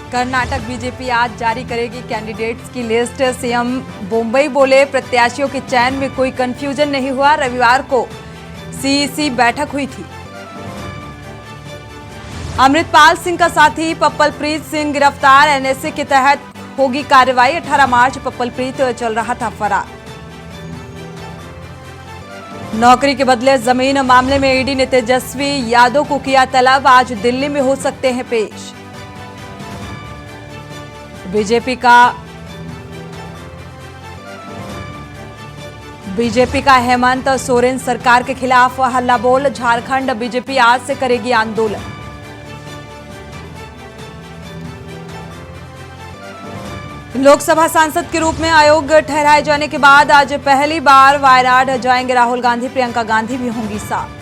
Karnataka BJP आज जारी करेगी कैंडिडेट्स की लिस्ट। सीएम मुंबई बोले प्रत्याशियों के चयन में कोई कंफ्यूजन नहीं हुआ। रविवार को सीईसी बैठक हुई थी। अमृतपाल सिंह का साथी पप्पलप्रीत सिंह गिरफ्तार। एनएसए के तहत होगी कार्रवाई। 18 मार्च पप्पलप्रीत चल रहा था फरार। नौकरी के बदले जमीन मामले में ईडी ने तेजस्वी यादव को किया तलब। आज दिल्ली में हो सकते हैं पेश। बीजेपी का हेमंत सोरेन सरकार के खिलाफ हल्ला बोल। झारखंड बीजेपी आज से करेगी आंदोलन। लोकसभा सांसद के रूप में अयोग्य ठहराए जाने के बाद आज पहली बार वायनाड जाएंगे राहुल गांधी। प्रियंका गांधी भी होंगी साथ।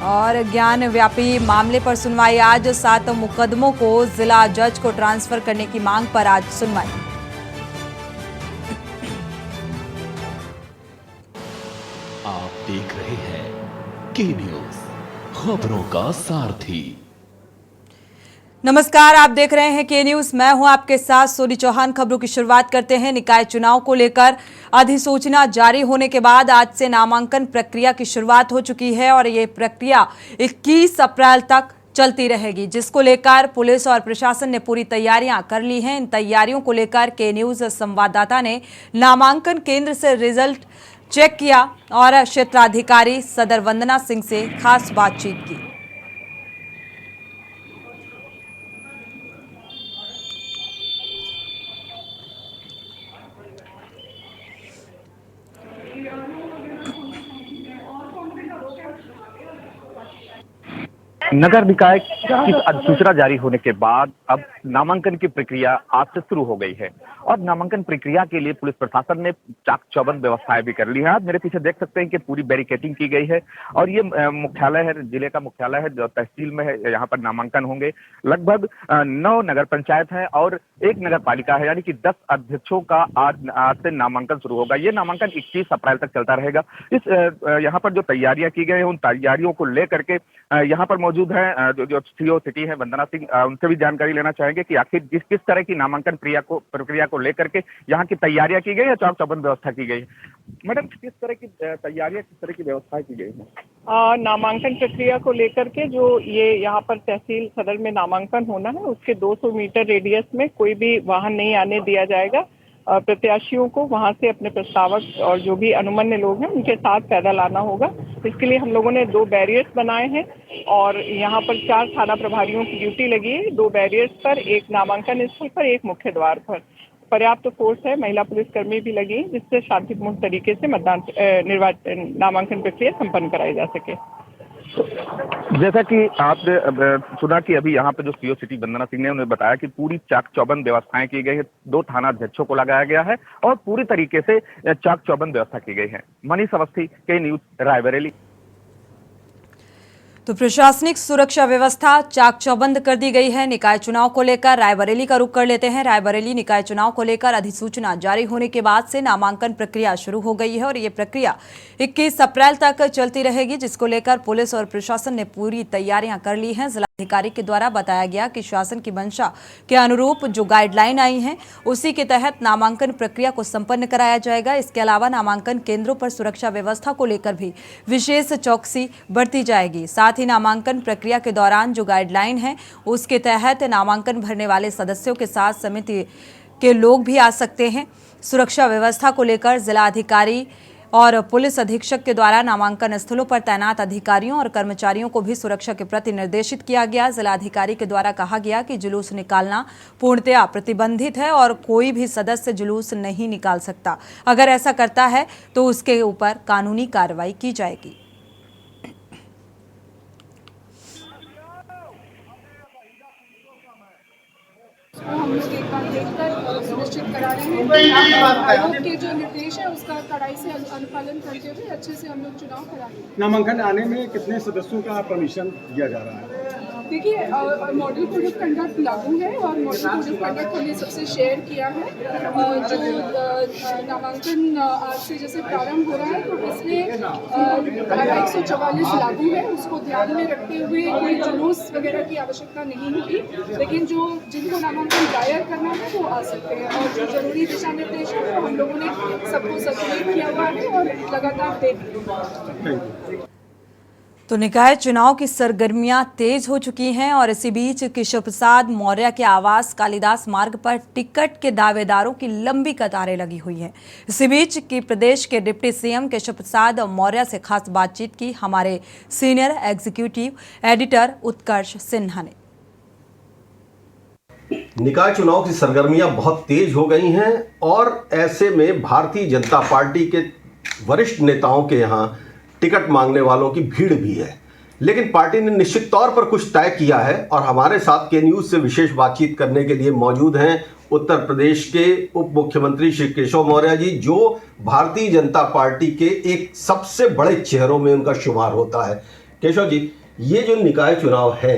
और ज्ञान व्यापी मामले पर सुनवाई आज। 7 मुकदमों को जिला जज को ट्रांसफर करने की मांग पर आज सुनवाई। आप देख रहे हैं के न्यूज, खबरों का सारथी। नमस्कार, आप देख रहे हैं के न्यूज। मैं हूं आपके साथ सोनी चौहान। खबरों की शुरुआत करते हैं। निकाय चुनाव को लेकर अधिसूचना जारी होने के बाद आज से नामांकन प्रक्रिया की शुरुआत हो चुकी है और ये प्रक्रिया 21 अप्रैल तक चलती रहेगी, जिसको लेकर पुलिस और प्रशासन ने पूरी तैयारियां कर ली हैं। इन तैयारियों को लेकर के न्यूज संवाददाता ने नामांकन केंद्र से रिजल्ट चेक किया और क्षेत्राधिकारी सदर वंदना सिंह से खास बातचीत की। नगर निकाय की अधिसूचना जारी होने के बाद अब नामांकन की प्रक्रिया आज से शुरू हो गई है और नामांकन प्रक्रिया के लिए पुलिस प्रशासन ने चाक चौबंद व्यवस्थाएं भी कर ली है। आप मेरे पीछे देख सकते हैं कि पूरी बैरिकेटिंग की गई है और ये मुख्यालय है, जिले का मुख्यालय है जो तहसील में है। यहाँ पर नामांकन होंगे। लगभग 9 नगर पंचायत है और 1 नगर पालिका है, यानी कि 10 अध्यक्षों का आज से नामांकन शुरू होगा। ये नामांकन 21 अप्रैल तक चलता रहेगा। इस यहाँ पर जो तैयारियां की गई है उन तैयारियों को लेकर के यहाँ पर मौजूद है जो सीओ सिटी है वंदना सिंह, उनसे भी जानकारी लेना चाहेंगे कि आखिर किस तरह की नामांकन प्रक्रिया को लेकर के यहाँ की तैयारियां की गई है, चाक चौबंद व्यवस्था की गई है। मैडम, किस तरह की तैयारियां, किस तरह की व्यवस्थाएं की गई है? नामांकन प्रक्रिया को लेकर के जो ये यहाँ पर तहसील सदर में नामांकन होना है उसके 200 मीटर रेडियस में कोई भी वाहन नहीं आने दिया जाएगा। प्रत्याशियों को वहां से अपने प्रस्तावक और जो भी अनुमन्य लोग हैं उनके साथ पैदल आना होगा। इसके लिए हम लोगों ने 2 बैरियर्स बनाए हैं और यहाँ पर 4 थाना प्रभारियों की ड्यूटी लगी है। 2 बैरियर्स पर, 1 नामांकन स्थल पर, 1 मुख्य द्वार पर। पर्याप्त फोर्स है, महिला पुलिसकर्मी भी लगी है जिससे शांतिपूर्ण तरीके से नामांकन प्रक्रिया संपन्न कराई जा सके। जैसा कि आपने सुना कि अभी यहाँ पे जो सीओ सिटी वंदना सिंह ने उन्हें बताया कि पूरी चाक चौबंद व्यवस्थाएं की गई है। 2 थाना अध्यक्षों को लगाया गया है और पूरी तरीके से चाक चौबंद व्यवस्था की गई है। मनीष अवस्थी, के न्यूज, रायबरेली। तो प्रशासनिक सुरक्षा व्यवस्था चाक चौबंद कर दी गई है। निकाय चुनाव को लेकर रायबरेली का रुख कर लेते हैं। रायबरेली निकाय चुनाव को लेकर अधिसूचना जारी होने के बाद से नामांकन प्रक्रिया शुरू हो गई है और ये प्रक्रिया 21 अप्रैल तक चलती रहेगी, जिसको लेकर पुलिस और प्रशासन ने पूरी तैयारियां कर ली हैं। जिलाधिकारी के द्वारा बताया गया कि शासन की मंशा के अनुरूप जो गाइडलाइन आई हैं उसी के तहत नामांकन प्रक्रिया को संपन्न कराया जाएगा। इसके अलावा नामांकन केंद्रों पर सुरक्षा व्यवस्था को लेकर भी विशेष चौकसी बरती जाएगी। साथ ही नामांकन प्रक्रिया के दौरान जो गाइडलाइन है उसके तहत नामांकन भरने वाले सदस्यों के साथ समिति के लोग भी आ सकते हैं। सुरक्षा व्यवस्था को लेकर जिलाधिकारी और पुलिस अधीक्षक के द्वारा नामांकन स्थलों पर तैनात अधिकारियों और कर्मचारियों को भी सुरक्षा के प्रति निर्देशित किया गया। जिलाधिकारी के द्वारा कहा गया कि जुलूस निकालना पूर्णतया प्रतिबंधित है और कोई भी सदस्य जुलूस नहीं निकाल सकता। अगर ऐसा करता है तो उसके ऊपर कानूनी कार्रवाई की जाएगी। हम लोग एक बार देखकर सुनिश्चित करा रहे हैं आयोग के जो निर्देश है उसका कड़ाई से अनुपालन करते हुए अच्छे से हम लोग चुनाव करा रहे हैं। नामांकन आने में कितने सदस्यों का परमिशन दिया जा रहा है? देखिए मॉडल कोड ऑफ कंडक्ट लागू है और मॉडल कोड ऑफ कंडक्ट हमने सबसे शेयर किया है। जो नामांकन आज से जैसे प्रारंभ हो रहा है तो इसमें धारा 144 लागू है, उसको ध्यान में रखते हुए कोई जुलूस वगैरह की आवश्यकता नहीं होगी, लेकिन जिनको नामांकन दायर करना है वो आ सकते हैं और जो जरूरी दिशा निर्देश है वो हम लोगों ने सबको सर्कुलेट किया हुआ है और लगातार देख रहे हैं। तो निकाय चुनाव की सरगर्मियां तेज हो चुकी हैं और इसी बीच केशव प्रसाद मौर्य के आवास कालिदास मार्ग पर टिकट के दावेदारों की लंबी कतारें लगी हुई हैं। इसी बीच की प्रदेश के डिप्टी सीएम केशव प्रसाद मौर्य से खास बातचीत की हमारे सीनियर एग्जीक्यूटिव एडिटर उत्कर्ष सिन्हा ने। निकाय चुनाव की सरगर्मियां बहुत तेज हो गई हैं और ऐसे में भारतीय जनता पार्टी के वरिष्ठ नेताओं के यहां टिकट मांगने वालों की भीड़ भी है, लेकिन पार्टी ने निश्चित तौर पर कुछ तय किया है और हमारे साथ के न्यूज़ से विशेष बातचीत करने के लिए मौजूद हैं उत्तर प्रदेश के उप मुख्यमंत्री श्री केशव मौर्य जी, जो भारतीय जनता पार्टी के एक सबसे बड़े चेहरों में उनका शुमार होता है। केशव जी, ये जो निकाय चुनाव है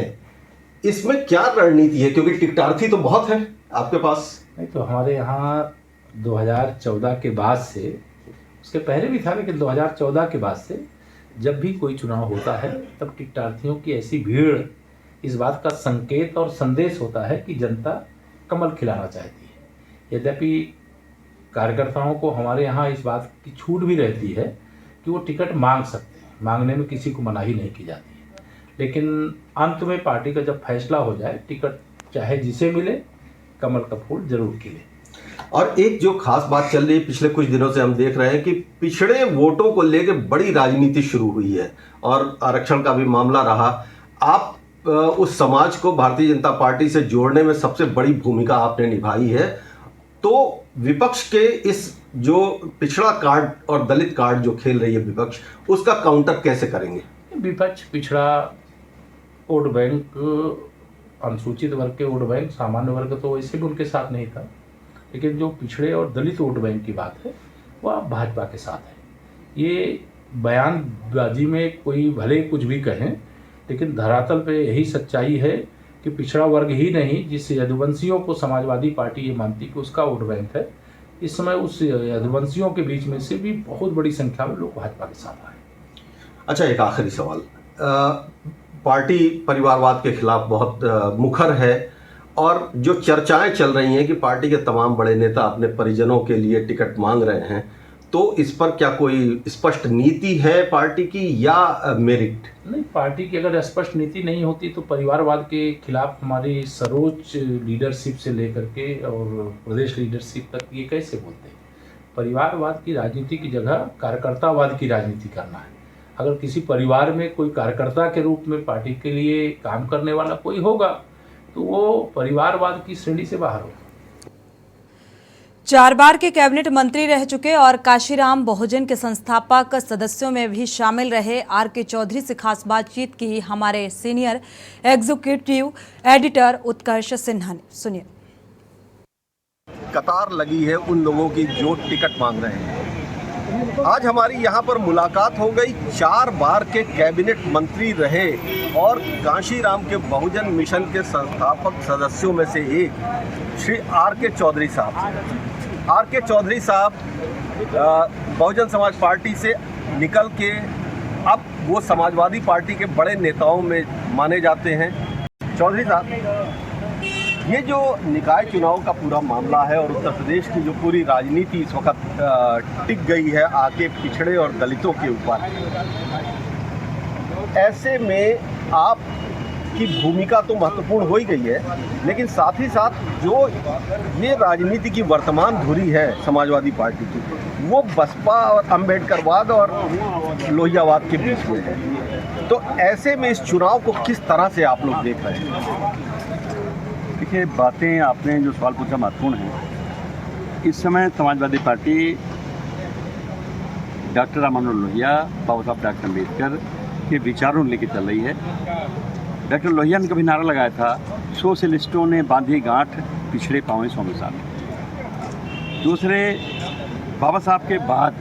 इसमें क्या रणनीति है, क्योंकि टिकटार्थी तो बहुत हैं आपके पास? नहीं, तो हमारे यहाँ 2014 के बाद से, उसके पहले भी था, लेकिन 2014 के बाद से जब भी कोई चुनाव होता है तब टिकटार्थियों की ऐसी भीड़ इस बात का संकेत और संदेश होता है कि जनता कमल खिलाना चाहती है। यद्यपि कार्यकर्ताओं को हमारे यहाँ इस बात की छूट भी रहती है कि वो टिकट मांग सकते हैं, मांगने में किसी को मनाही नहीं की जाती है, लेकिन अंत में पार्टी का जब फैसला हो जाए टिकट चाहे जिसे मिले कमल का फूल जरूर खिले। और एक जो खास बात चल रही है पिछले कुछ दिनों से हम देख रहे हैं कि पिछड़े वोटों को लेकर बड़ी राजनीति शुरू हुई है और आरक्षण का भी मामला रहा। आप उस समाज को भारतीय जनता पार्टी से जोड़ने में सबसे बड़ी भूमिका आपने निभाई है, तो विपक्ष के इस जो पिछड़ा कार्ड और दलित कार्ड जो खेल रही है विपक्ष, उसका काउंटर कैसे करेंगे? विपक्ष पिछड़ा वोट बैंक, अनुसूचित वर्ग के वोट बैंक, सामान्य वर्ग तो वैसे भी उनके साथ नहीं था, लेकिन जो पिछड़े और दलित वोट बैंक की बात है वह भाजपा के साथ है। ये बयानबाजी में कोई भले कुछ भी कहें, लेकिन धरातल पे यही सच्चाई है कि पिछड़ा वर्ग ही नहीं, जिस यदुवंशियों को समाजवादी पार्टी ये मानती कि उसका वोट बैंक है, इस समय उस यदुवंशियों के बीच में से भी बहुत बड़ी संख्या में लोग भाजपा के साथ आए। अच्छा, एक आखिरी सवाल। पार्टी परिवारवाद के खिलाफ बहुत मुखर है और जो चर्चाएं चल रही हैं कि पार्टी के तमाम बड़े नेता अपने परिजनों के लिए टिकट मांग रहे हैं, तो इस पर क्या कोई स्पष्ट नीति है पार्टी की या मेरिट? नहीं, पार्टी की अगर स्पष्ट नीति नहीं होती तो परिवारवाद के खिलाफ हमारी सर्वोच्च लीडरशिप से लेकर के और प्रदेश लीडरशिप तक ये कैसे बोलते हैं? परिवारवाद की राजनीति की जगह कार्यकर्तावाद की राजनीति करना है। अगर किसी परिवार में कोई कार्यकर्ता के रूप में पार्टी के लिए काम करने वाला कोई होगा तो वो परिवारवाद की श्रेणी से बाहर होगा। 4 बार के कैबिनेट मंत्री रह चुके और काशीराम बहुजन के संस्थापक सदस्यों में भी शामिल रहे आर.के. चौधरी से खास बातचीत की हमारे सीनियर एग्जीक्यूटिव एडिटर उत्कर्ष सिन्हा ने। सुनिए। कतार लगी है उन लोगों की जो टिकट मांग रहे हैं। आज हमारी यहाँ पर मुलाकात हो गई 4 बार के कैबिनेट मंत्री रहे और काशीराम के बहुजन मिशन के संस्थापक सदस्यों में से एक श्री आर.के. चौधरी साहब। आर.के. चौधरी साहब बहुजन समाज पार्टी से निकल के अब वो समाजवादी पार्टी के बड़े नेताओं में माने जाते हैं। चौधरी साहब, ये जो निकाय चुनाव का पूरा मामला है और उत्तर प्रदेश की जो पूरी राजनीति इस वक्त टिक गई है आके पिछड़े और दलितों के ऊपर, ऐसे में आपकी भूमिका तो महत्वपूर्ण हो ही गई है, लेकिन साथ ही साथ जो ये राजनीति की वर्तमान धुरी है समाजवादी पार्टी की, वो बसपा और अम्बेडकरवाद और लोहियावाद के बीच में है। तो ऐसे में इस चुनाव को किस तरह से आप लोग देख रहे हैं? देखिए, बातें आपने जो सवाल पूछा महत्वपूर्ण है। इस समय समाजवादी पार्टी डॉक्टर राम मनोहर लोहिया, बाबा साहब डॉक्टर अम्बेडकर के विचारों लेके चल रही है। डॉक्टर लोहिया ने कभी नारा लगाया था, सोशलिस्टों ने बांधी गांठ, पिछड़े पाँव सौ में साथ। दूसरे, बाबा साहब के बाद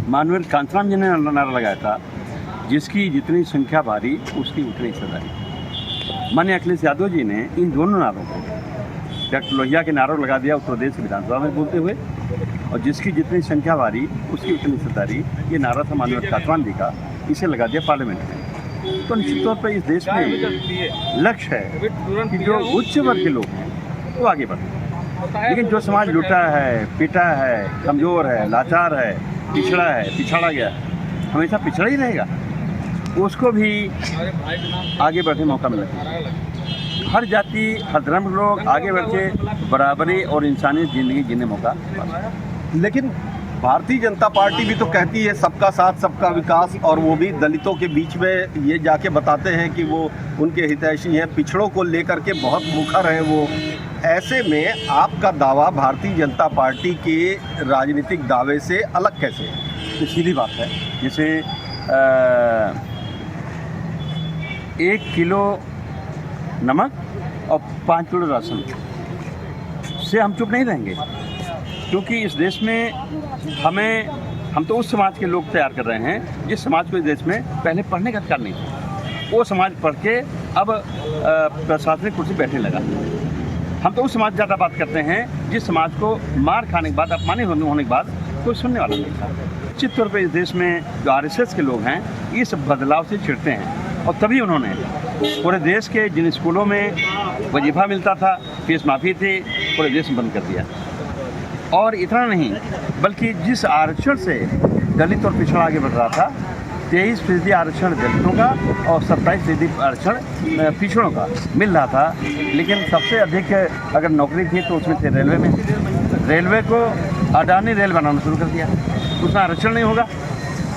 मानवेल कांतराम जी ने नारा लगाया था, जिसकी जितनी संख्या भारी उसकी उतनी सजा। माननीय अखिलेश यादव जी ने इन दोनों नारों को, डॉक्टर लोहिया के नारों लगा दिया उत्तर प्रदेश विधानसभा में बोलते हुए, और जिसकी जितनी संख्या वारी उसकी उतनी हिस्सेदारी ये नारा था माननीय काठमांडी का, इसे लगा दिया पार्लियामेंट में। तो निश्चित तौर पर इस देश में लक्ष्य है कि जो उच्च वर्ग के लोग हैं वो आगे बढ़े, लेकिन जो समाज लुटा है, पिटा है, कमज़ोर है, लाचार है, पिछड़ा है, पिछड़ा गया है, हमेशा पिछड़ा ही रहेगा, उसको भी आगे बढ़ने मौका मिला चाहिए। हर जाति, हर धर्म के लोग आगे बढ़ के बराबरी और इंसानी ज़िंदगी जीने मौका। लेकिन भारतीय जनता पार्टी भी तो कहती है सबका साथ सबका विकास, और वो भी दलितों के बीच में ये जाके बताते हैं कि वो उनके हितैषी हैं, पिछड़ों को लेकर के बहुत मुखर हैं वो। ऐसे में आपका दावा भारतीय जनता पार्टी के राजनीतिक दावे से अलग कैसे है? तो सीधी बात है, जैसे 1 किलो नमक और 5 किलो राशन से हम चुप नहीं रहेंगे, क्योंकि इस देश में हम तो उस समाज के लोग तैयार कर रहे हैं जिस समाज को इस देश में पहले पढ़ने का अधिकार नहीं था, वो समाज पढ़ के अब प्रशासनिक कुर्सी बैठने लगा। हम तो उस समाज ज़्यादा बात करते हैं जिस समाज को मार खाने के बाद, अपमानित होने के बाद कोई सुनने वाला नहीं था। निश्चित तौर पर इस देश में जो RSS के लोग हैं इस बदलाव से चिढ़ते हैं, और तभी उन्होंने पूरे देश के जिन स्कूलों में वजीफा मिलता था, फीस माफ़ी थी, पूरे देश में बंद कर दिया। और इतना नहीं, बल्कि जिस आरक्षण से दलित और पिछड़ा आगे बढ़ रहा था, 23% आरक्षण दलितों का और 27% आरक्षण पिछड़ों का मिल रहा था, लेकिन सबसे अधिक अगर नौकरी थी तो उसमें थे रेलवे में। रेलवे को अडानी रेल बनाना शुरू कर दिया, उसमें आरक्षण नहीं होगा।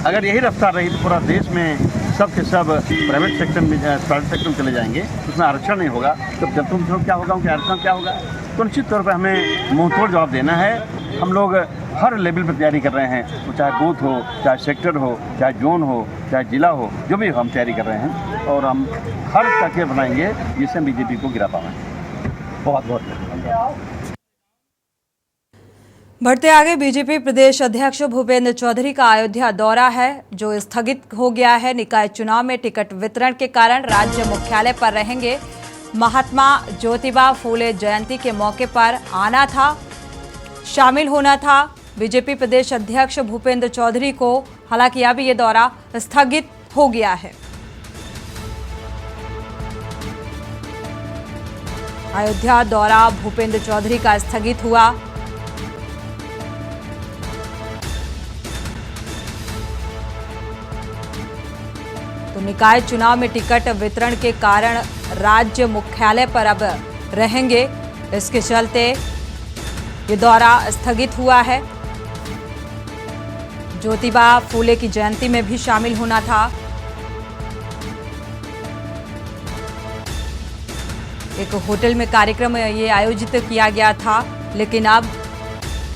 अगर यही रफ्तार रही तो पूरा देश में सब के सब प्राइवेट सेक्टर में चले जाएंगे, उसमें आरक्षण नहीं होगा। तो जब तुम क्या होगा, उनके आरक्षण क्या होगा? तो निश्चित तौर पर हमें मुंहतोड़ जवाब देना है। हम लोग हर लेवल पर तैयारी कर रहे हैं, तो चाहे बूथ हो, चाहे सेक्टर हो, चाहे जोन हो, चाहे जिला हो, जो भी हम तैयारी कर रहे हैं, और हम हर तक बनाएंगे जिससे हम बीजेपी को गिरा पाएँ। बहुत बहुत धन्यवाद। बढ़ते आगे, बीजेपी प्रदेश अध्यक्ष भूपेंद्र चौधरी का अयोध्या दौरा है जो स्थगित हो गया है। निकाय चुनाव में टिकट वितरण के कारण राज्य मुख्यालय पर रहेंगे। महात्मा ज्योतिबा फूले जयंती के मौके पर आना था, शामिल होना था बीजेपी प्रदेश अध्यक्ष भूपेंद्र चौधरी को। हालांकि अब ये दौरा स्थगित हो गया है। अयोध्या दौरा भूपेंद्र चौधरी का स्थगित हुआ। तो निकाय चुनाव में टिकट वितरण के कारण राज्य मुख्यालय पर अब रहेंगे, इसके चलते ये दौरा स्थगित हुआ है। ज्योतिबा फूले की जयंती में भी शामिल होना था। एक होटल में कार्यक्रम ये आयोजित किया गया था, लेकिन अब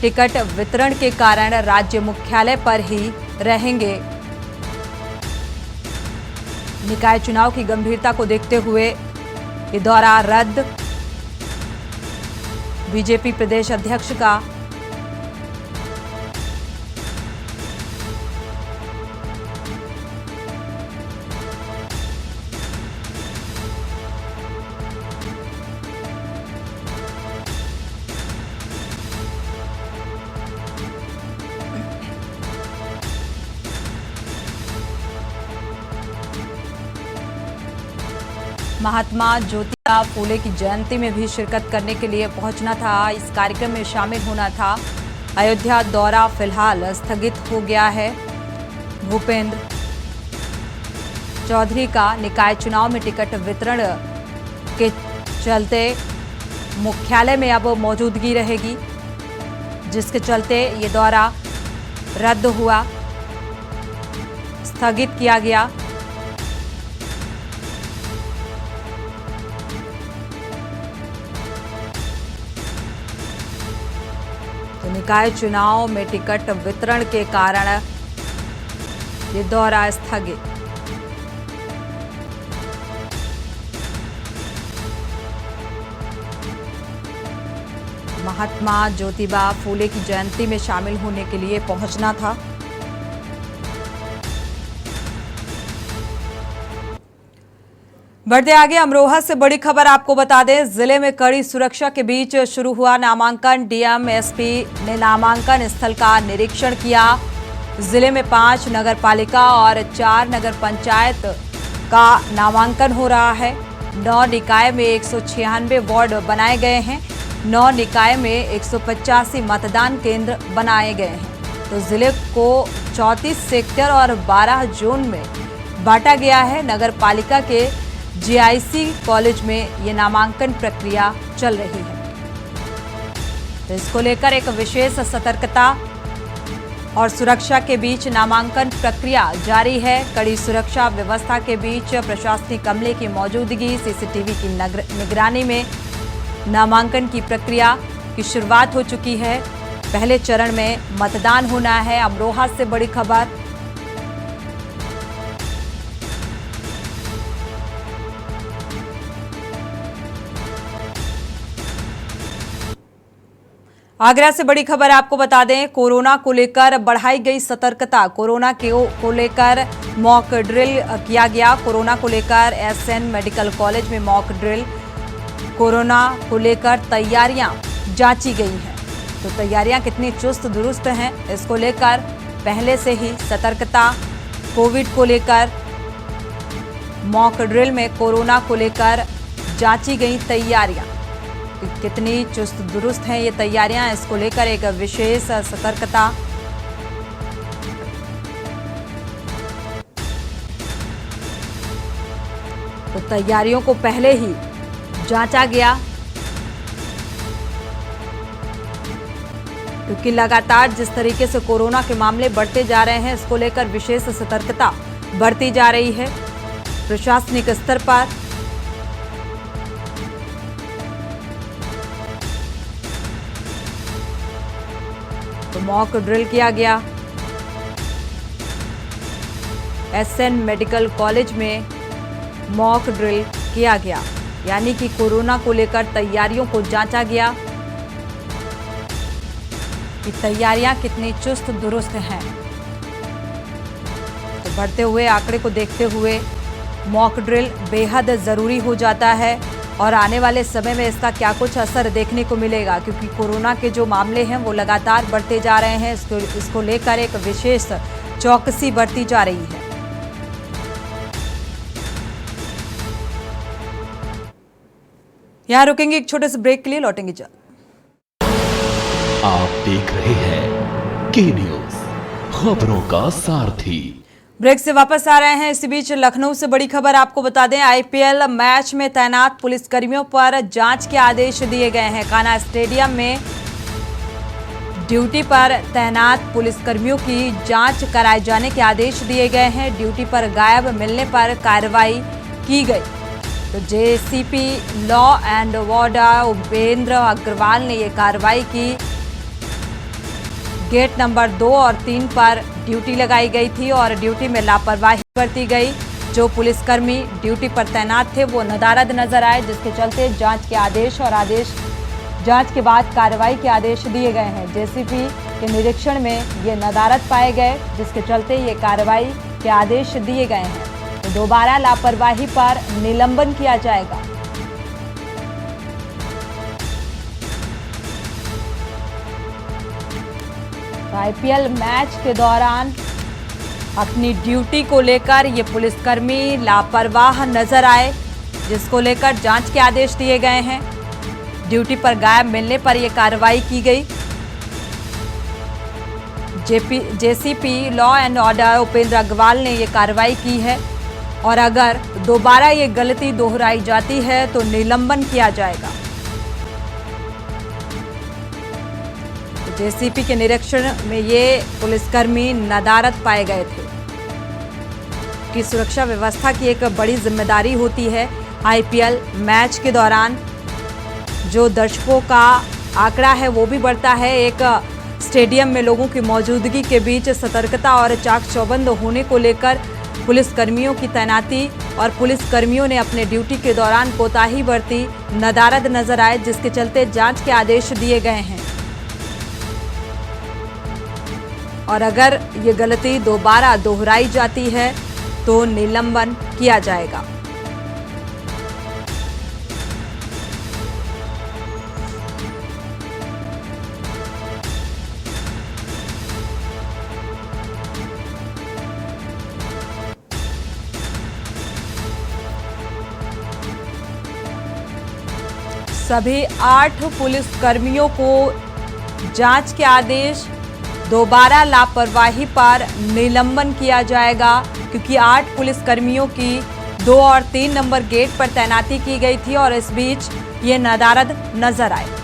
टिकट वितरण के कारण राज्य मुख्यालय पर ही रहेंगे। निकाय चुनाव की गंभीरता को देखते हुए ये दौरा रद्द। बीजेपी प्रदेश अध्यक्ष का महात्मा ज्योतिबा फूले की जयंती में भी शिरकत करने के लिए पहुंचना था, इस कार्यक्रम में शामिल होना था। अयोध्या दौरा फिलहाल स्थगित हो गया है। भूपेंद्र चौधरी का निकाय चुनाव में टिकट वितरण के चलते मुख्यालय में अब मौजूदगी रहेगी, जिसके चलते ये दौरा रद्द हुआ, स्थगित किया गया। तो निकाय चुनाव में टिकट वितरण के कारण ये दौरा स्थगित। महात्मा ज्योतिबा फूले की जयंती में शामिल होने के लिए पहुंचना था। बढ़ते आगे अमरोहा से बड़ी खबर आपको बता दें, जिले में कड़ी सुरक्षा के बीच शुरू हुआ नामांकन। डीएम एसपी ने नामांकन स्थल का निरीक्षण किया। जिले में 5 नगर पालिका और 4 नगर पंचायत का नामांकन हो रहा है। 9 निकाय में 196 वार्ड बनाए गए हैं। 9 निकाय में 185 मतदान केंद्र बनाए गए हैं। तो जिले को 34 सेक्टर और 12 जोन में बांटा गया है। नगर पालिका के जीआईसी कॉलेज में ये नामांकन प्रक्रिया चल रही है। तो इसको लेकर एक विशेष सतर्कता और सुरक्षा के बीच नामांकन प्रक्रिया जारी है। कड़ी सुरक्षा व्यवस्था के बीच प्रशासनिक अमले की मौजूदगी, सीसीटीवी की निगरानी में नामांकन की प्रक्रिया की शुरुआत हो चुकी है। पहले चरण में मतदान होना है। अमरोहा से बड़ी खबर। आगरा से बड़ी खबर आपको बता दें, कोरोना को लेकर बढ़ाई गई सतर्कता। कोरोना को लेकर मॉक ड्रिल किया गया। कोरोना को लेकर एसएन मेडिकल कॉलेज में मॉक ड्रिल, कोरोना को लेकर तैयारियां जांची गई हैं। तो तैयारियां कितनी चुस्त दुरुस्त हैं, इसको लेकर पहले से ही सतर्कता। कोविड को लेकर मॉक ड्रिल में कोरोना को लेकर जांची गई तैयारियां कितनी चुस्त दुरुस्त हैं ये तैयारियां, इसको लेकर एक विशेष सतर्कता। तो तैयारियों को पहले ही जांचा गया, क्योंकि लगातार जिस तरीके से कोरोना के मामले बढ़ते जा रहे हैं, इसको लेकर विशेष सतर्कता बरती जा रही है प्रशासनिक स्तर पर। तो मॉक ड्रिल किया गया। एसएन मेडिकल कॉलेज में मॉक ड्रिल किया गया, यानी कि कोरोना को लेकर तैयारियों को जांचा गया कि तैयारियां कितनी चुस्त दुरुस्त हैं। तो बढ़ते हुए आंकड़े को देखते हुए मॉक ड्रिल बेहद जरूरी हो जाता है और आने वाले समय में इसका क्या कुछ असर देखने को मिलेगा, क्योंकि कोरोना के जो मामले हैं वो लगातार बढ़ते जा रहे हैं। इसको लेकर एक विशेष चौकसी बरती जा रही है। यहां रुकेंगे एक छोटे से ब्रेक के लिए, लौटेंगे जल्द। आप देख रहे हैं के न्यूज, खबरों का सारथी। ब्रेक से वापस आ रहे हैं। इसी बीच लखनऊ से बड़ी खबर आपको बता दें, आईपीएल मैच में तैनात पुलिसकर्मियों पर जांच के आदेश दिए गए हैं। कान्हा स्टेडियम में ड्यूटी पर तैनात पुलिसकर्मियों की जांच कराए जाने के आदेश दिए गए हैं। ड्यूटी पर गायब मिलने पर कार्रवाई की गई। तो JCP law and order Upendra Agarwal ने ये कार्रवाई की। गेट नंबर 2 और 3 पर ड्यूटी लगाई गई थी और ड्यूटी में लापरवाही बरती गई। जो पुलिसकर्मी ड्यूटी पर तैनात थे वो नदारद नजर आए, जिसके चलते जांच के आदेश और जांच के बाद कार्रवाई के आदेश दिए गए हैं। जेसीपी के निरीक्षण में ये नदारद पाए गए, जिसके चलते ये कार्रवाई के आदेश दिए गए हैं। तो दोबारा लापरवाही पर निलंबन किया जाएगा। आईपीएल मैच के दौरान अपनी ड्यूटी को लेकर ये पुलिसकर्मी लापरवाह नजर आए, जिसको लेकर जांच के आदेश दिए गए हैं। ड्यूटी पर गायब मिलने पर यह कार्रवाई की गई। JCP law and order Upendra Agarwal ने यह कार्रवाई की है और अगर दोबारा ये गलती दोहराई जाती है तो निलंबन किया जाएगा। जेसीपी के निरीक्षण में ये पुलिसकर्मी नदारद पाए गए थे कि सुरक्षा व्यवस्था की एक बड़ी जिम्मेदारी होती है। आईपीएल मैच के दौरान जो दर्शकों का आंकड़ा है वो भी बढ़ता है। एक स्टेडियम में लोगों की मौजूदगी के बीच सतर्कता और चाक चौबंद होने को लेकर पुलिसकर्मियों की तैनाती और पुलिसकर्मियों ने अपने ड्यूटी के दौरान कोताही बरती, नदारद नजर आए, जिसके चलते जांच के आदेश दिए गए हैं और अगर ये गलती दोबारा दोहराई जाती है तो निलंबन किया जाएगा। सभी 8 पुलिस कर्मियों को जांच के आदेश, दोबारा लापरवाही पर निलंबन किया जाएगा, क्योंकि 8 पुलिस कर्मियों की 2 और 3 नंबर गेट पर तैनाती की गई थी और इस बीच ये नदारद नजर आए।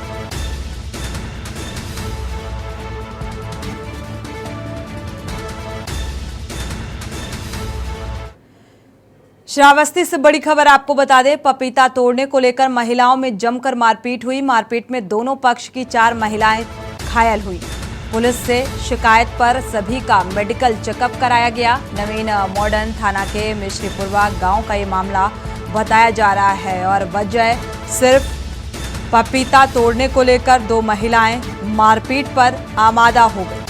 श्रावस्ती से बड़ी खबर आपको बता दें, पपीता तोड़ने को लेकर महिलाओं में जमकर मारपीट हुई। मारपीट में दोनों पक्ष की 4 महिलाएं घायल हुई। पुलिस से शिकायत पर सभी का मेडिकल चेकअप कराया गया। नवीन मॉडर्न थाना के मिश्रीपुरवा गांव का ये मामला बताया जा रहा है और वजह सिर्फ पपीता तोड़ने को लेकर 2 महिलाएं मारपीट पर आमादा हो गई।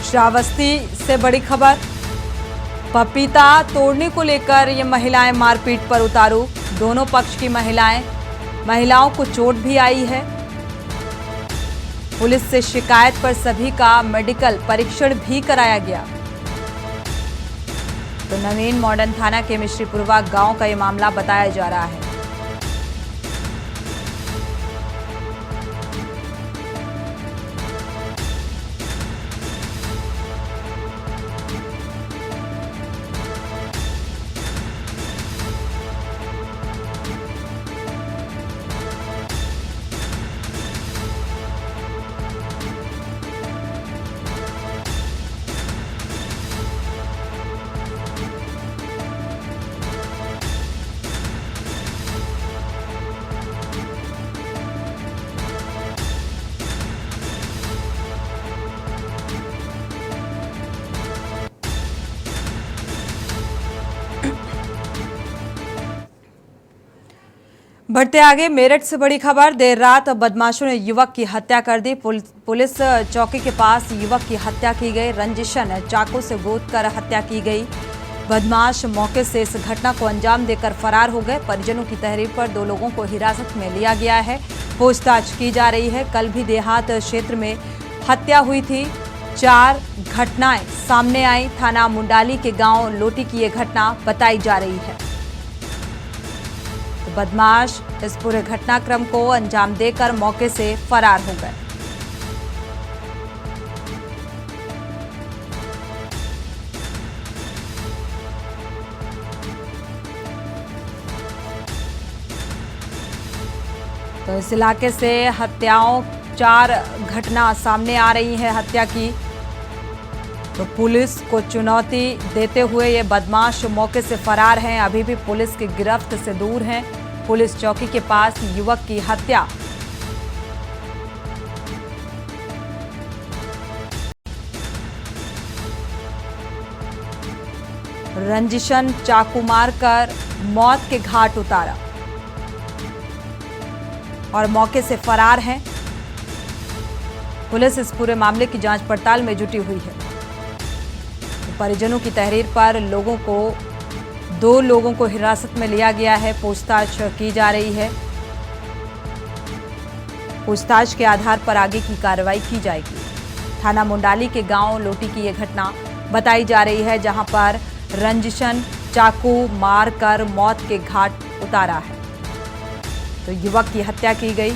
श्रावस्ती से बड़ी खबर, पपीता तोड़ने को लेकर ये महिलाएं मारपीट पर उतारू। दोनों पक्ष की महिलाओं को चोट भी आई है। पुलिस से शिकायत पर सभी का मेडिकल परीक्षण भी कराया गया। तो नवीन मॉडर्न थाना के मिश्रीपुरवा गांव का ये मामला बताया जा रहा है। बढ़ते आगे, मेरठ से बड़ी खबर, देर रात बदमाशों ने युवक की हत्या कर दी। पुलिस चौकी के पास युवक की हत्या की गई। रंजिशन चाकू से गोदकर हत्या की गई। बदमाश मौके से इस घटना को अंजाम देकर फरार हो गए। परिजनों की तहरीर पर 2 लोगों को हिरासत में लिया गया है। पूछताछ की जा रही है। कल भी देहात क्षेत्र में हत्या हुई थी। 4 घटनाएं सामने आई। थाना मुंडाली के गांव लोटी की ये घटना बताई जा रही है। बदमाश इस पूरे घटनाक्रम को अंजाम देकर मौके से फरार हो गए। तो इस इलाके से हत्याओं 4 घटना सामने आ रही है हत्या की। तो पुलिस को चुनौती देते हुए ये बदमाश मौके से फरार हैं। अभी भी पुलिस की गिरफ्त से दूर हैं। पुलिस चौकी के पास युवक की हत्या। रंजिशन चाकू मारकर मौत के घाट उतारा और मौके से फरार हैं। पुलिस इस पूरे मामले की जांच पड़ताल में जुटी हुई है। परिजनों की तहरीर पर 2 लोगों को हिरासत में लिया गया है। पूछताछ की जा रही है। पूछताछ के आधार पर आगे की कार्रवाई की जाएगी। थाना मुंडाली के गांव लोटी की यह घटना बताई जा रही है, जहां पर रंजिशन चाकू मारकर मौत के घाट उतारा है। तो युवक की हत्या की गई।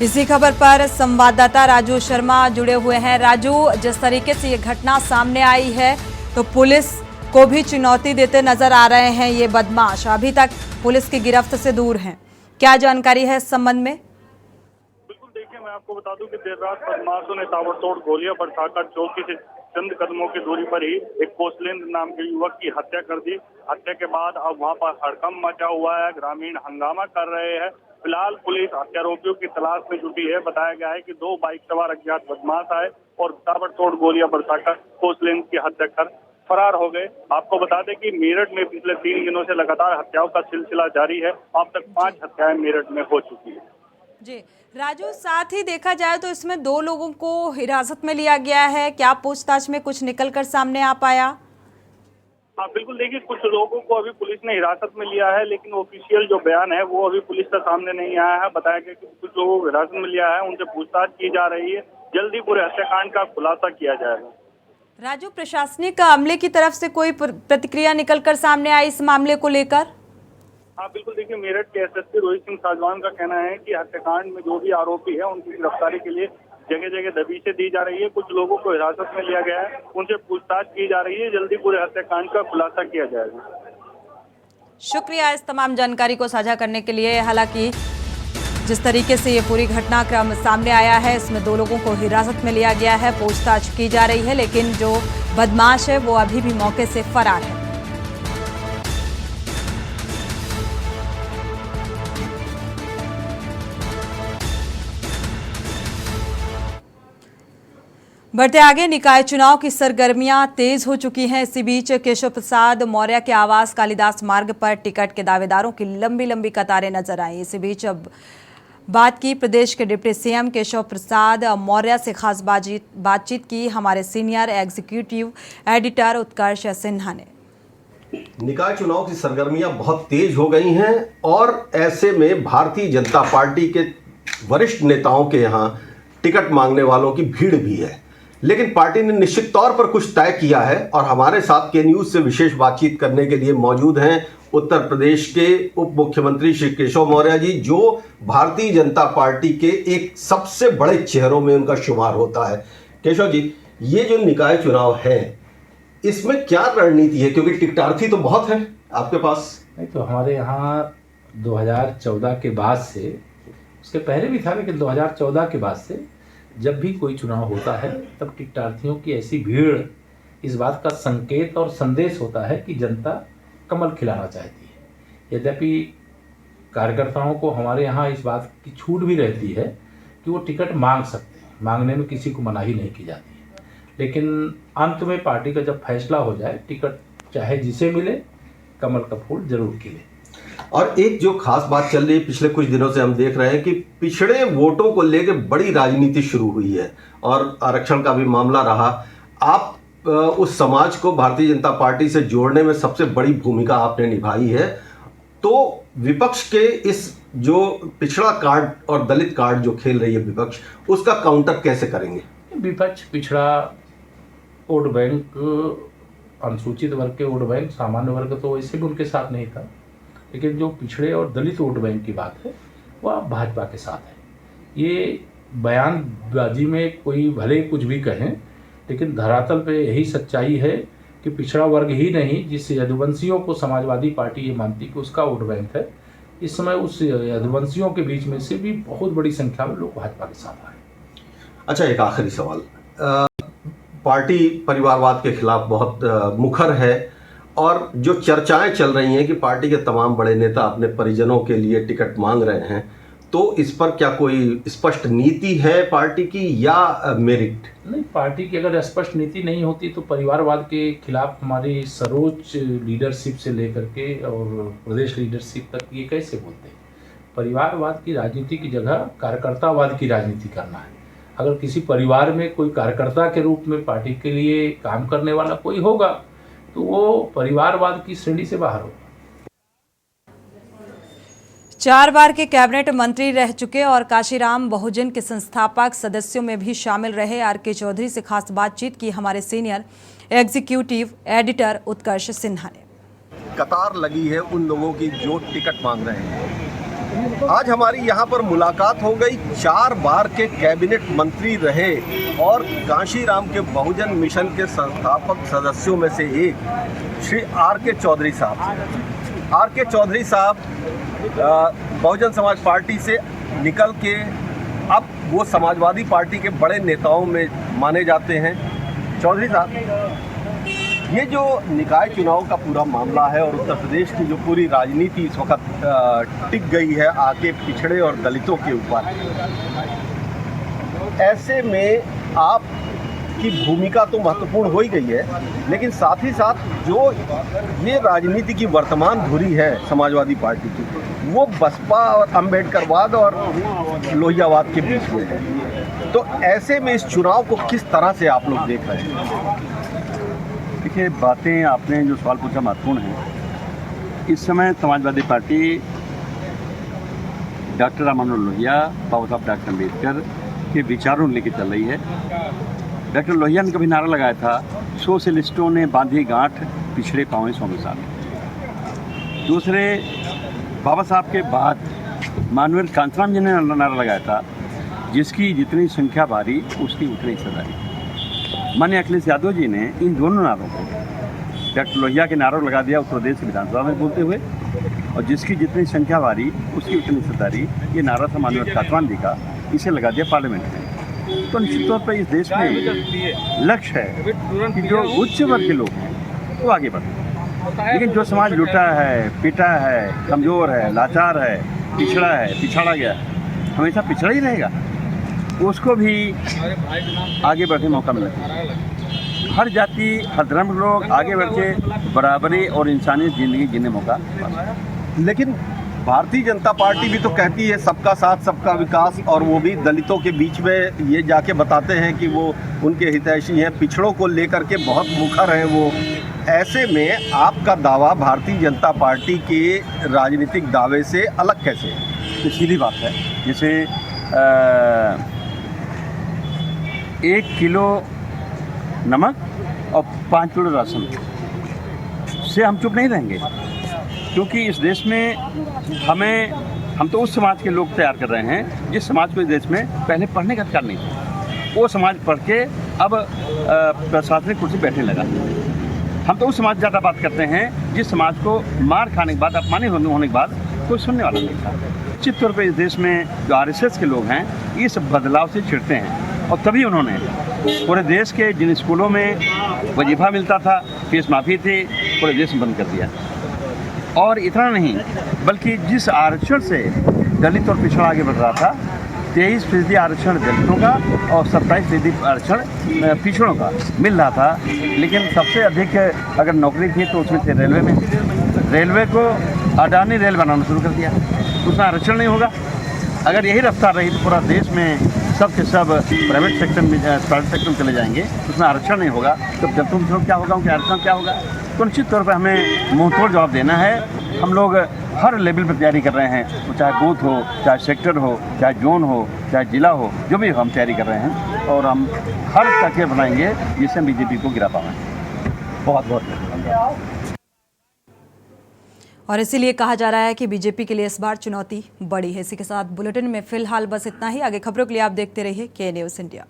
इसी खबर पर संवाददाता राजू शर्मा जुड़े हुए हैं। राजू, जिस तरीके से ये घटना सामने आई है, तो पुलिस को भी चुनौती देते नजर आ रहे हैं ये बदमाश। अभी तक पुलिस की गिरफ्त से दूर हैं। क्या जानकारी है इस संबंध में? बिल्कुल, देखिए मैं आपको बता दूं कि देर रात बदमाशों ने ताबड़तोड़ गोलियां बरसाकर चौकी से चंद कदमों की दूरी पर ही एक कौशलेंद्र नाम के युवक की हत्या कर दी। हत्या के बाद अब वहां पर हड़कंप मचा हुआ है। ग्रामीण हंगामा कर रहे हैं। फिलहाल पुलिस हत्यारोपियों की तलाश में जुटी है। बताया गया है कि 2 बाइक सवार अज्ञात बदमाश आए और ताबड़तोड़ गोलियां बरसाकर कौशलेंद्र की हत्या कर फरार हो गए। आपको बता दें कि मेरठ में पिछले 3 दिनों से लगातार हत्याओं का सिलसिला जारी है। अब तक 5 हत्याएं मेरठ में हो चुकी है। जी राजू, साथ ही देखा जाए तो इसमें 2 लोगों को हिरासत में लिया गया है। क्या पूछताछ में कुछ निकल कर सामने आ पाया? हाँ बिल्कुल, देखिए कुछ लोगों को अभी पुलिस ने हिरासत में लिया है, लेकिन ऑफिशियल जो बयान है वो अभी पुलिस के सामने नहीं आया है। बताया गया कि कुछ लोगों को हिरासत में लिया है, उनसे पूछताछ की जा रही है, जल्दी पूरे हत्याकांड का खुलासा किया जाएगा। राजू, प्रशासनिक अमले की तरफ से कोई प्रतिक्रिया निकलकर सामने आई इस मामले को लेकर? हाँ बिल्कुल, देखिए मेरठ के एसएसपी रोहित सिंह साजवान का कहना है कि हत्याकांड में जो भी आरोपी है उनकी गिरफ्तारी के लिए जगह जगह दबिशें दी जा रही है। कुछ लोगों को हिरासत में लिया गया है, उनसे पूछताछ की जा रही है, जल्दी पूरे हत्याकांड का खुलासा किया जाएगा। शुक्रिया इस तमाम जानकारी को साझा करने के लिए। हालांकि जिस तरीके से ये पूरी घटनाक्रम सामने आया है, इसमें 2 लोगों को हिरासत में लिया गया है, पूछताछ की जा रही है, लेकिन जो बदमाश है वो अभी भी मौके से फरार है। बढ़ते आगे, निकाय चुनाव की सरगर्मियां तेज हो चुकी हैं। इसी बीच केशव प्रसाद मौर्य के आवास कालिदास मार्ग पर टिकट के दावेदारों की लंबी लंबी कतारें नजर आई। इसी बीच अब बात की प्रदेश के डिप्टी सीएम केशव प्रसाद मौर्य से खास बातचीत की हमारे सीनियर एग्जीक्यूटिव एडिटर उत्कर्ष सिन्हा ने। निकाय चुनाव की सरगर्मियां बहुत तेज हो गई हैं और ऐसे में भारतीय जनता पार्टी के वरिष्ठ नेताओं के यहां टिकट मांगने वालों की भीड़ भी है। लेकिन पार्टी ने निश्चित तौर पर कुछ तय किया है और हमारे साथ के न्यूज से विशेष बातचीत करने के लिए मौजूद हैं उत्तर प्रदेश के उप मुख्यमंत्री श्री केशव मौर्य जी, जो भारतीय जनता पार्टी के एक सबसे बड़े चेहरों में उनका शुमार होता है। केशव जी, ये जो निकाय चुनाव है इसमें क्या रणनीति है, क्योंकि टिकटार्थी तो बहुत है आपके पास? नहीं तो हमारे यहाँ 2014 के बाद से, उसके पहले भी था, लेकिन 2014 के बाद से जब भी कोई चुनाव होता है तब टिकटार्थियों की ऐसी भीड़ इस बात का संकेत और संदेश होता है कि जनता कमल खिलाना चाहती है। यद्यपि कार्यकर्ताओं को हमारे यहाँ इस बात की छूट भी रहती है कि वो टिकट मांग सकते हैं, मांगने में किसी को मनाही नहीं की जाती है, लेकिन अंत में पार्टी का जब फैसला हो जाए, टिकट चाहे जिसे मिले, कमल का फूल जरूर खिले। और एक जो खास बात चल रही है पिछले कुछ दिनों से हम देख रहे हैं कि पिछड़े वोटों को लेकर बड़ी राजनीति शुरू हुई है और आरक्षण का भी मामला रहा। आप उस समाज को भारतीय जनता पार्टी से जोड़ने में सबसे बड़ी भूमिका आपने निभाई है, तो विपक्ष के इस जो पिछड़ा कार्ड और दलित कार्ड जो खेल रही है विपक्ष, उसका काउंटर कैसे करेंगे? विपक्ष पिछड़ा वोट बैंक, अनुसूचित वर्ग के वोट बैंक, सामान्य वर्ग तो वैसे भी उनके साथ नहीं था, लेकिन जो पिछड़े और दलित वोट बैंक की बात है वह भाजपा के साथ है। ये बयानबाजी में कोई भले कुछ भी कहें, लेकिन धरातल पे यही सच्चाई है कि पिछड़ा वर्ग ही नहीं, जिस यदुवंशियों को समाजवादी पार्टी ये मानती कि उसका वोट बैंक है, इस समय उस यदुवंशियों के बीच में से भी बहुत बड़ी संख्या में लोग भाजपा के साथ आए। अच्छा, एक आखिरी सवाल, पार्टी परिवारवाद के खिलाफ बहुत मुखर है और जो चर्चाएं चल रही हैं कि पार्टी के तमाम बड़े नेता अपने परिजनों के लिए टिकट मांग रहे हैं, तो इस पर क्या कोई स्पष्ट नीति है पार्टी की या मेरिट? नहीं, पार्टी की अगर स्पष्ट नीति नहीं होती तो परिवारवाद के खिलाफ हमारी सर्वोच्च लीडरशिप से लेकर के और प्रदेश लीडरशिप तक ये कैसे बोलते हैं? परिवारवाद की राजनीति की जगह कार्यकर्तावाद की राजनीति करना है। अगर किसी परिवार में कोई कार्यकर्ता के रूप में पार्टी के लिए काम करने वाला कोई होगा तो वो परिवारवाद की श्रेणी से बाहर होगा। 4 बार के कैबिनेट मंत्री रह चुके और काशीराम बहुजन के संस्थापक सदस्यों में भी शामिल रहे आर.के. चौधरी से खास बातचीत की हमारे सीनियर एग्जीक्यूटिव एडिटर उत्कर्ष सिन्हा ने। कतार लगी है उन लोगों की जो टिकट मांग रहे हैं। आज हमारी यहाँ पर मुलाकात हो गई 4 बार के कैबिनेट मंत्री रहे और काशीराम के बहुजन मिशन के संस्थापक सदस्यों में से एक श्री आर.के. चौधरी साहब। आर.के. चौधरी साहब बहुजन समाज पार्टी से निकल के अब वो समाजवादी पार्टी के बड़े नेताओं में माने जाते हैं। चौधरी साहब, ये जो निकाय चुनाव का पूरा मामला है और उत्तर प्रदेश की जो पूरी राजनीति इस वक्त टिक गई है आके पिछड़े और दलितों के ऊपर, ऐसे में आप की भूमिका तो महत्वपूर्ण हो ही गई है, लेकिन साथ ही साथ जो ये राजनीति की वर्तमान धुरी है समाजवादी पार्टी की, वो बसपा और अम्बेडकरवाद और लोहियावाद के बीच में है। तो ऐसे में इस चुनाव को किस तरह से आप लोग देख रहे हैं? देखिए, बातें आपने जो सवाल पूछा महत्वपूर्ण है। इस समय समाजवादी पार्टी डॉक्टर राम मनोहर लोहिया, बाबा साहब डॉक्टर अम्बेडकर के विचारों लेके चल रही है। डॉक्टर लोहिया ने कभी नारा लगाया था, सोशलिस्टों ने बांधी गांठ, पिछड़े पाँव स्वामिसान। दूसरे, बाबा साहब के बाद मानवेंद्र कांचीराम जी ने नारा लगाया था, जिसकी जितनी संख्या भारी उसकी उतनी सजा। माननीय अखिलेश यादव जी ने इन दोनों नारों को, डॉक्टर लोहिया के नारों लगा दिया उत्तर प्रदेश विधानसभा में बोलते हुए, और जिसकी जितनी संख्या भारी उसकी उतनी सदारी, ये नारा था माननीय कांचीराम जी का, इसे लगा दिया पार्लियामेंट में। तो निश्चित तौर पर इस देश में लक्ष्य है कि जो उच्च वर्ग के लोग हैं वो आगे बढ़े, लेकिन जो समाज लुटा है, पिटा है, कमज़ोर है, लाचार है, पिछड़ा है, पिछड़ा गया है, हमेशा पिछड़ा ही रहेगा, उसको भी आगे बढ़ने मौका मिलना चाहिए। हर जाति, हर धर्म के लोग आगे बढ़ के बराबरी और इंसानी ज़िंदगी जीने मौका। लेकिन भारतीय जनता पार्टी भी तो कहती है सबका साथ सबका विकास, और वो भी दलितों के बीच में ये जाके बताते हैं कि वो उनके हितैषी हैं, पिछड़ों को लेकर के बहुत मुखर हैं वो। ऐसे में आपका दावा भारतीय जनता पार्टी के राजनीतिक दावे से अलग कैसे है? तो सीधी बात है, जैसे 1 किलो नमक और 5 किलो राशन से हम चुप नहीं रहेंगे, क्योंकि इस देश में हम तो उस समाज के लोग तैयार कर रहे हैं जिस समाज को इस देश में पहले पढ़ने का अधिकार नहीं था। वो समाज पढ़ के अब प्रशासनिक कुर्सी बैठने लगा। हम तो उस समाज ज़्यादा बात करते हैं जिस समाज को मार खाने के बाद, अपमानित होने के बाद कोई सुनने वाला नहीं था। निश्चित तौर पर इस देश में जो RSS के लोग हैं इस बदलाव से चिढ़ते हैं, और तभी उन्होंने पूरे देश के जिन स्कूलों में वजीफा मिलता था, फीस माफ़ी थी, पूरे देश में बंद कर दिया। और इतना नहीं, बल्कि जिस आरक्षण से दलित और पिछड़ा आगे बढ़ रहा था, 23% आरक्षण दलितों का और 27% आरक्षण पिछड़ों का मिल रहा था, लेकिन सबसे अधिक अगर नौकरी थी तो उसमें थे रेलवे में। रेलवे को अडानी रेल बनाना शुरू कर दिया, उसमें आरक्षण नहीं होगा। अगर यही रफ्तार रही तो पूरा देश में सब के सब प्राइवेट सेक्टर में चले जाएंगे, उसमें आरक्षण नहीं होगा, तो दलितों क्या होगा, उनके आरक्षण क्या होगा। तो निश्चित तौर पर हमें मुंहतोड़ जवाब देना है। हम लोग हर लेवल पर तैयारी कर रहे हैं, वो चाहे बूथ हो, चाहे सेक्टर हो, चाहे जोन हो, चाहे जिला हो, जो भी हम तैयारी कर रहे हैं, और हम हर तक बनाएंगे जिससे हम BJP को गिरा पाएँ। बहुत बहुत धन्यवाद। और इसीलिए कहा जा रहा है कि बीजेपी के लिए इस बार चुनौती बड़ी है। इसी के साथ बुलेटिन में फिलहाल बस इतना ही। आगे खबरों के लिए आप देखते रहिए के न्यूज़ इंडिया।